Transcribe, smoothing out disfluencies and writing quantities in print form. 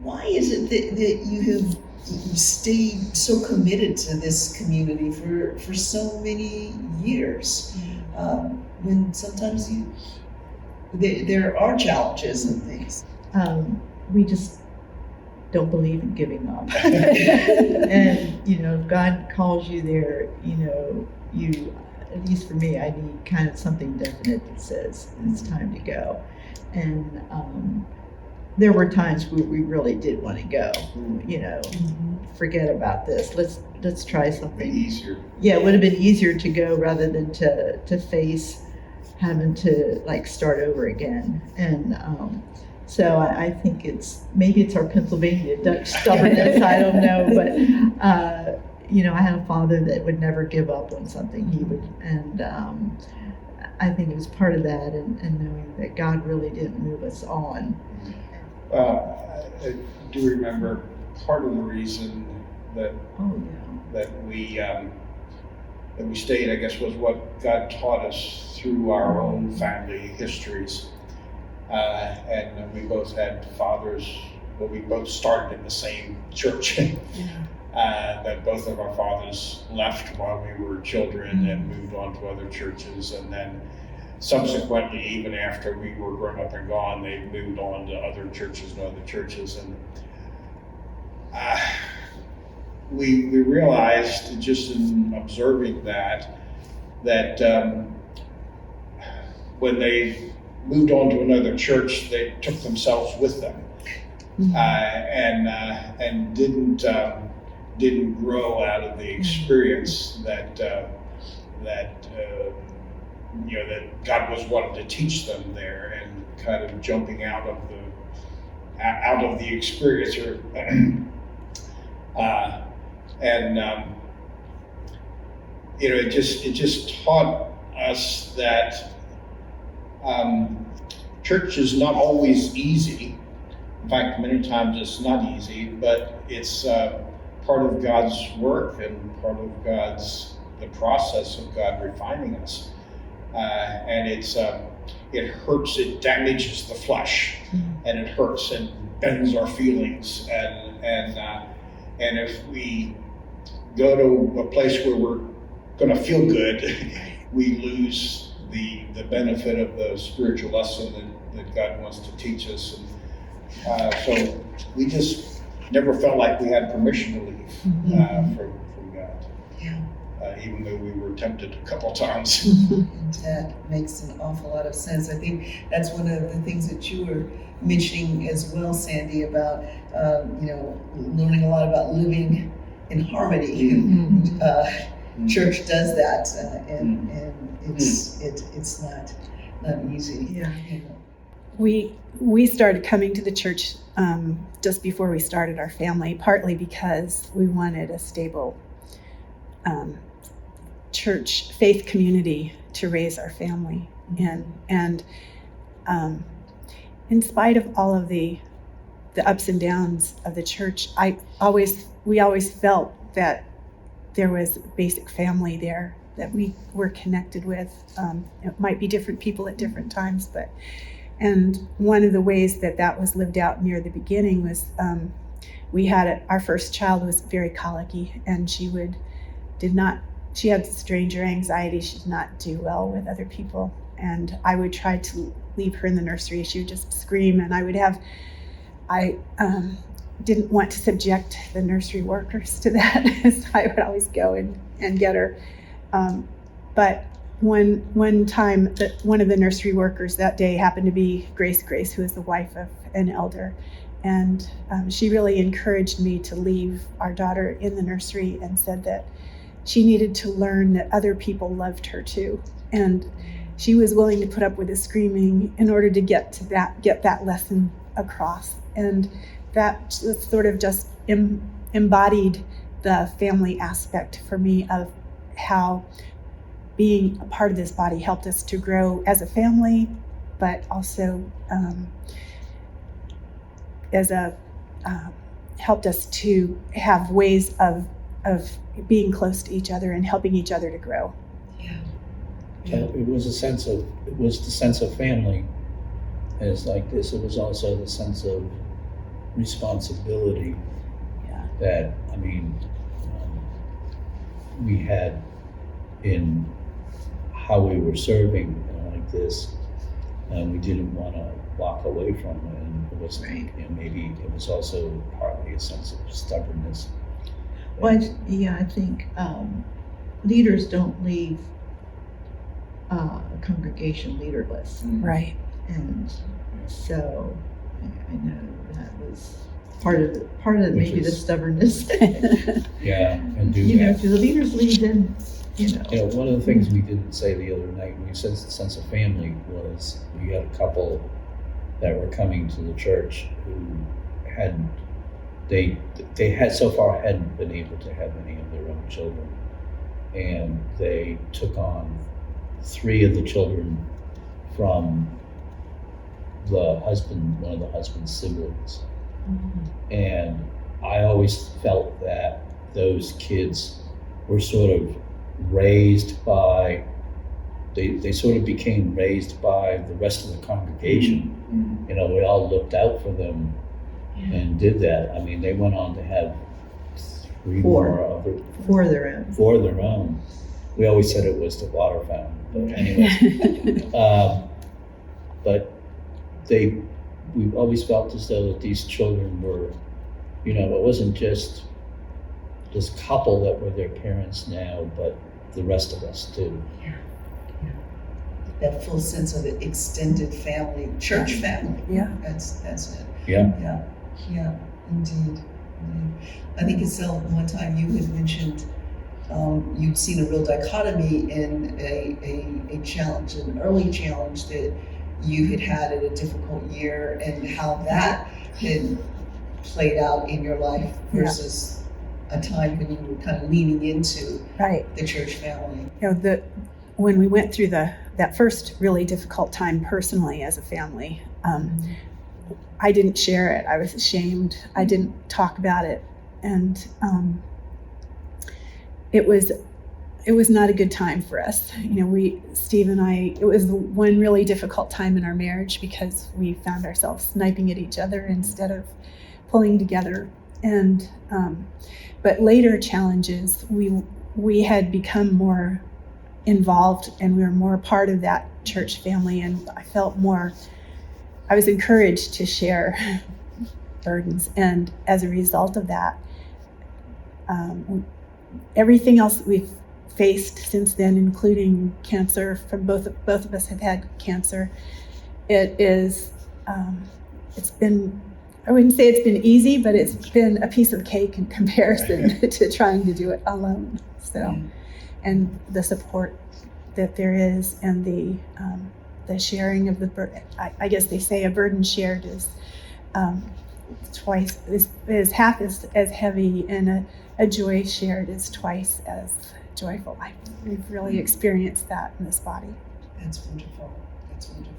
why is it that you have stayed so committed to this community for so many years? When sometimes there are challenges and things. We just don't believe in giving up. And, if God calls you there, you, at least for me, I need kind of something definite that says it's time to go. And there were times where we really did want to go, forget about this. Let's try something. Easier. Yeah, it would have been easier to go rather than to face having to start over again. And so I think maybe it's our Pennsylvania Dutch stubbornness, I don't know, but I had a father that would never give up on something. He would, and I think it was part of that, and knowing that God really didn't move us on. I do remember part of the reason that we stayed, I guess, was what God taught us through our own family histories. And we both had fathers, we both started in the same church. That both of our fathers left while we were children and moved on to other churches. And then subsequently, even after we were grown up and gone, they moved on to other churches and other churches. And we realized, just in observing that when they moved on to another church, they took themselves with them, and didn't grow out of the experience that God was wanting to teach them there, and kind of jumping out of the experience, it just taught us that church is not always easy. In fact, many times it's not easy, but it's part of God's work and part of the process of God refining us. And it hurts, it damages the flesh, and it hurts and bends our feelings. And if we go to a place where we're going to feel good, we lose the benefit of the spiritual lesson that God wants to teach us. And so we just never felt like we had permission to leave from God. Yeah. Even though we were tempted a couple times. That makes an awful lot of sense. I think that's one of the things that you were mentioning as well, Sandy, about learning a lot about living in harmony. Church does that, and it's not easy. Yeah. We started coming to the church just before we started our family, partly because we wanted a stable church faith community to raise our family, and in spite of all of the ups and downs of the church, we always felt that there was basic family there that we were connected with. It might be different people at different times, and one of the ways that was lived out near the beginning was our first child was very colicky, and she had stranger anxiety. She did not do well with other people, and I would try to leave her in the nursery. She would just scream, and I didn't want to subject the nursery workers to that, so I would always go and get her. But one time, one of the nursery workers that day happened to be Grace, who is the wife of an elder, and she really encouraged me to leave our daughter in the nursery and said that she needed to learn that other people loved her too, and she was willing to put up with the screaming in order to get that lesson across. And that sort of just embodied the family aspect for me of how being a part of this body helped us to grow as a family, but also helped us to have ways of being close to each other and helping each other to grow. Yeah, it was the sense of family. And it's like this, it was also the sense of responsibility Yeah. that, I mean, we had in how we were serving like this, and we didn't want to walk away from it. And it wasn't, Right. you know, maybe it was also partly a sense of stubbornness. Well, I think leaders don't leave a congregation leaderless. Right. And so I know that was part of Which maybe the is- stubbornness. Yeah, and do You know, that. if the leaders lead, then, you know. You know, one of the things we didn't say the other night when we said the sense of family was we had a couple that were coming to the church who hadn't, they had so far hadn't been able to have any of their own children. And they took on 3 of the children from the husband, one of the husband's siblings. And I always felt that those kids were sort of raised by, they sort of became raised by the rest of the congregation. You know, we all looked out for them and did that. I mean, they went on to have 3 Four. more of it For their own. for their own. We always said it was the water fountain, but anyways. But we always felt as though that these children were, you know, it wasn't just this couple that were their parents now, but the rest of us too. That full sense of the extended family, church family. Yeah. That's it. Yeah. Yeah, indeed. I think Estelle, one time you had mentioned you'd seen a real dichotomy in a challenge, an early challenge that you had had in a difficult year, and how that had played out in your life versus a time when you were kind of leaning into Right. the church family. You know, when we went through that first really difficult time personally as a family, I didn't share it. I was ashamed. I didn't talk about it, and it was not a good time for us. You know, Steve and I, it was the one really difficult time in our marriage because we found ourselves sniping at each other instead of pulling together. And but later challenges, we had become more involved, and we were more part of that church family, and I was encouraged to share burdens, and as a result of that, everything else that we've faced since then, including cancer, from both of us have had cancer. It's been, I wouldn't say it's been easy, but it's been a piece of cake in comparison to trying to do it alone. So, and the support that there is, and the sharing of the burden. I guess they say a burden shared is is half as heavy, and a joy shared is twice as joyful. We've really experienced that in this body. That's wonderful. That's wonderful.